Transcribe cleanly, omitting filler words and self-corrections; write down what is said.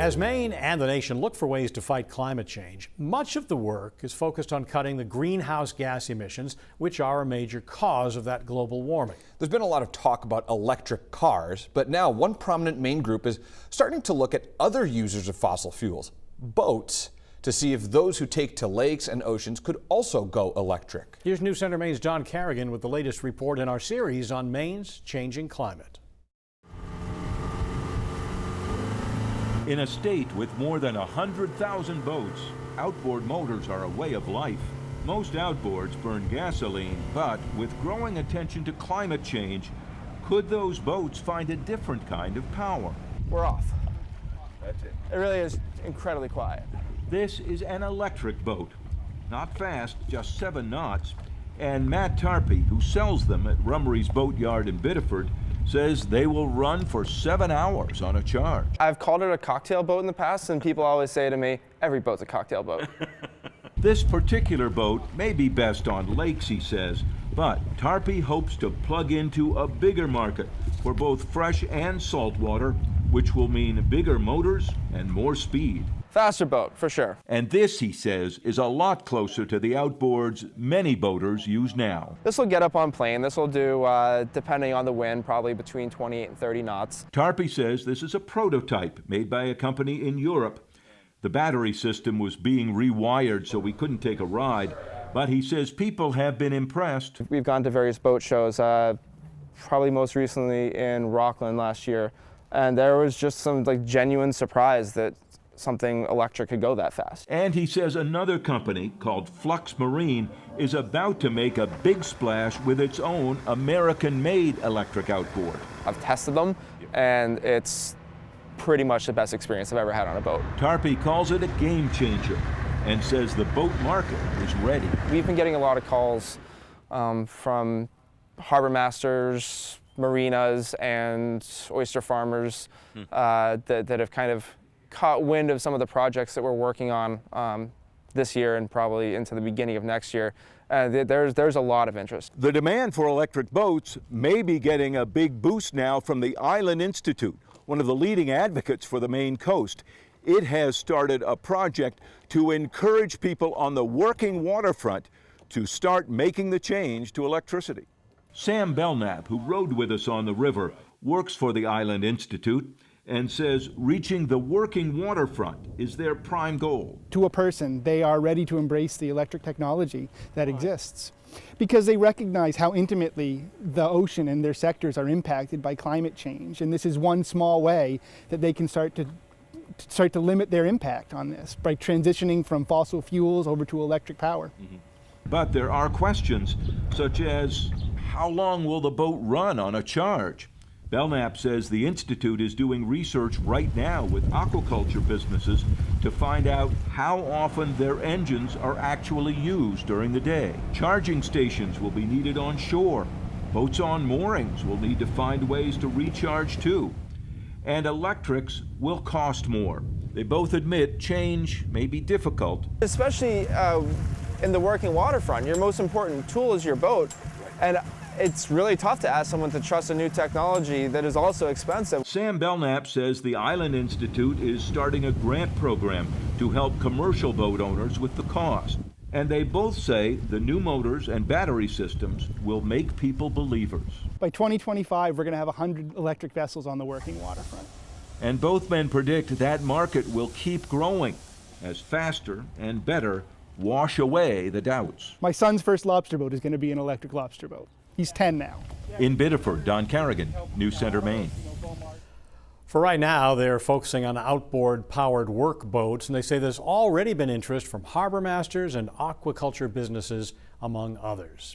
As Maine and the nation look for ways to fight climate change, much of the work is focused on cutting the greenhouse gas emissions, which are a major cause of that global warming. There's been a lot of talk about electric cars, but now one prominent Maine group is starting to look at other users of fossil fuels, boats, to see if those who take to lakes and oceans could also go electric. Here's News Center Maine's John Carrigan with the latest report in our series on Maine's changing climate. In a state with more than 100,000 boats, outboard motors are a way of life. Most outboards burn gasoline, but with growing attention to climate change, could those boats find a different kind of power? We're off. That's it. It really is incredibly quiet. This is an electric boat. Not fast, just 7 knots. And Matt Tarpey, who sells them at Rummery's Boatyard in Biddeford, says they will run for 7 hours on a charge. I've called it a cocktail boat in the past, and people always say to me, every boat's a cocktail boat. This particular boat may be best on lakes, he says, but Tarpey hopes to plug into a bigger market for both fresh and salt water, which will mean bigger motors and more speed. Faster boat, for sure. And this, he says, is a lot closer to the outboards many boaters use now. This will get up on plane. This will do, depending on the wind, probably between 28 and 30 knots. Tarpey says this is a prototype made by a company in Europe. The battery system was being rewired so we couldn't take a ride, but he says people have been impressed. We've gone to various boat shows, probably most recently in Rockland last year, and there was just some genuine surprise that something electric could go that fast. And he says another company called Flux Marine is about to make a big splash with its own American-made electric outboard. I've tested them, and it's pretty much the best experience I've ever had on a boat. Tarpey calls it a game changer and says the boat market is ready. We've been getting a lot of calls from harbor masters, marinas, and oyster farmers that have kind of caught wind of some of the projects that we're working on this year and probably into the beginning of next year. There's a lot of interest. The demand for electric boats may be getting a big boost now from the Island Institute, one of the leading advocates for the Maine coast. It has started a project to encourage people on the working waterfront to start making the change to electricity. Sam Belknap, who rode with us on the river, works for the Island Institute and says reaching the working waterfront is their prime goal. To a person, they are ready to embrace the electric technology that exists because they recognize how intimately the ocean and their sectors are impacted by climate change. And this is one small way that they can start to limit their impact on this by transitioning from fossil fuels over to electric power. But there are questions such as how long will the boat run on a charge? Belknap says the Institute is doing research right now with aquaculture businesses to find out how often their engines are actually used during the day. Charging stations will be needed on shore. Boats on moorings will need to find ways to recharge too. And electrics will cost more. They both admit change may be difficult. Especially in the working waterfront, your most important tool is your boat. And it's really tough to ask someone to trust a new technology that is also expensive. Sam Belknap says the Island Institute is starting a grant program to help commercial boat owners with the cost. And they both say the new motors and battery systems will make people believers. By 2025, we're going to have 100 electric vessels on the working waterfront. And both men predict that market will keep growing as faster and better wash away the doubts. My son's first lobster boat is going to be an electric lobster boat. He's 10 now. In Biddeford, Don Carrigan, News Center, Maine. For right now, they're focusing on outboard powered work boats, and they say there's already been interest from harbor masters and aquaculture businesses, among others.